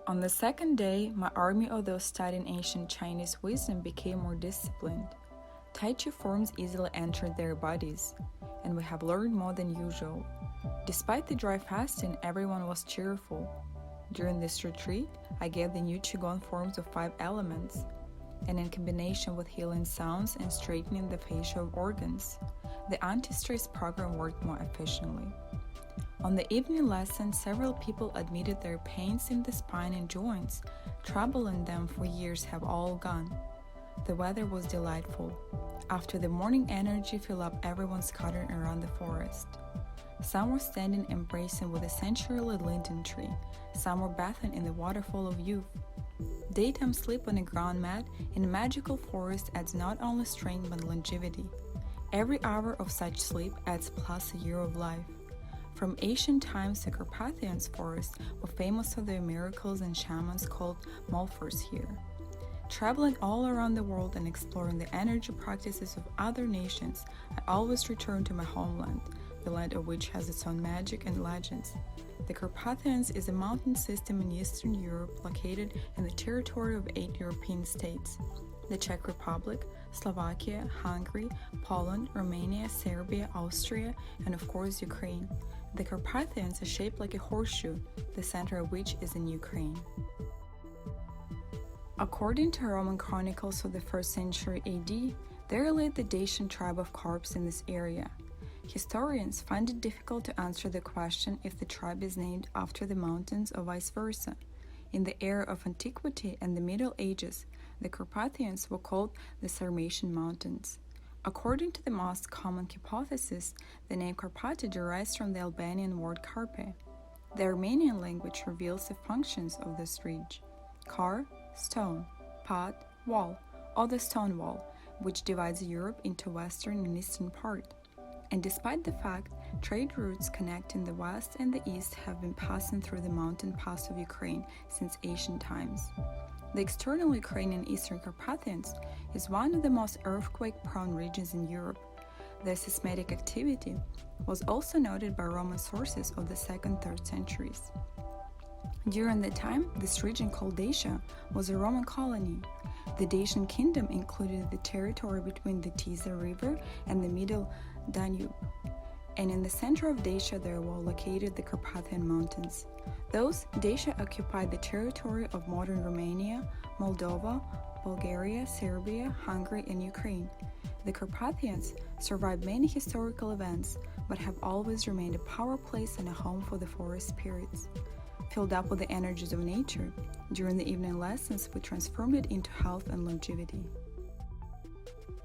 On the second day, my army of those studying ancient Chinese wisdom became more disciplined. Taichi forms easily entered their bodies, and we have learned more than usual. Despite the dry fasting, everyone was cheerful. During this retreat, I gave the new Qigong forms of 5 elements, and in combination with healing sounds and straightening the facial organs, the anti-stress program worked more efficiently. On the evening lesson, several people admitted their pains in the spine and joints, troubling them for years, have all gone. The weather was delightful. After the morning energy filled up, everyone scattered around the forest. Some were standing embracing with a century linden tree, some were bathing in the waterfall of youth. Daytime sleep on a ground mat in a magical forest adds not only strength but longevity. Every hour of such sleep adds plus a year of life. From ancient times, the Carpathians forests were famous for their miracles and shamans called Mulfers here. Traveling all around the world and exploring the energy practices of other nations, I always return to my homeland, the land of which has its own magic and legends. The Carpathians is a mountain system in Eastern Europe located in the territory of 8 European states: the Czech Republic, Slovakia, Hungary, Poland, Romania, Serbia, Austria, and of course Ukraine. The Carpathians are shaped like a horseshoe, the center of which is in Ukraine. According to Roman chronicles of the 1st century AD, there lived the Dacian tribe of Carps in this area. Historians find it difficult to answer the question if the tribe is named after the mountains or vice versa. In the era of antiquity and the Middle Ages, the Carpathians were called the Sarmatian Mountains. According to the most common hypothesis, the name Carpathia derives from the Albanian word carpe. The Armenian language reveals the functions of this ridge: car, stone; path, wall, or the stone wall, which divides Europe into western and eastern part. And despite the fact trade routes connecting the west and the east have been passing through the mountain pass of Ukraine since ancient times. The external Ukrainian Eastern Carpathians is one of the most earthquake-prone regions in Europe. Their seismic activity was also noted by Roman sources of the 2nd-3rd centuries. During the time, this region called Dacia was a Roman colony. The Dacian kingdom included the territory between the Tisa River and the Middle Danube, and in the center of Dacia there were located the Carpathian Mountains. Thus, Dacia occupied the territory of modern Romania, Moldova, Bulgaria, Serbia, Hungary, and Ukraine. The Carpathians survived many historical events, but have always remained a power place and a home for the forest spirits. Filled up with the energies of nature, during the evening lessons we transformed it into health and longevity.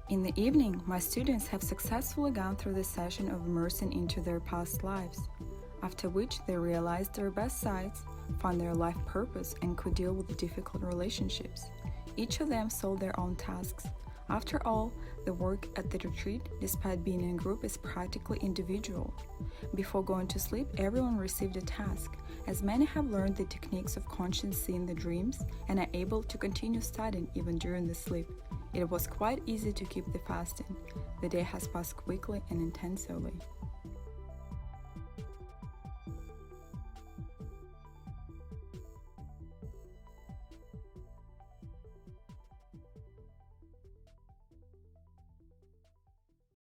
In the evening, my students have successfully gone through the session of immersing into their past lives, after which they realized their best sides, found their life purpose, and could deal with the difficult relationships. Each of them solved their own tasks. After all, the work at the retreat, despite being in a group, is practically individual. Before going to sleep, everyone received a task, as many have learned the techniques of conscious seeing the dreams and are able to continue studying even during the sleep. It was quite easy to keep the fasting. The day has passed quickly and intensively.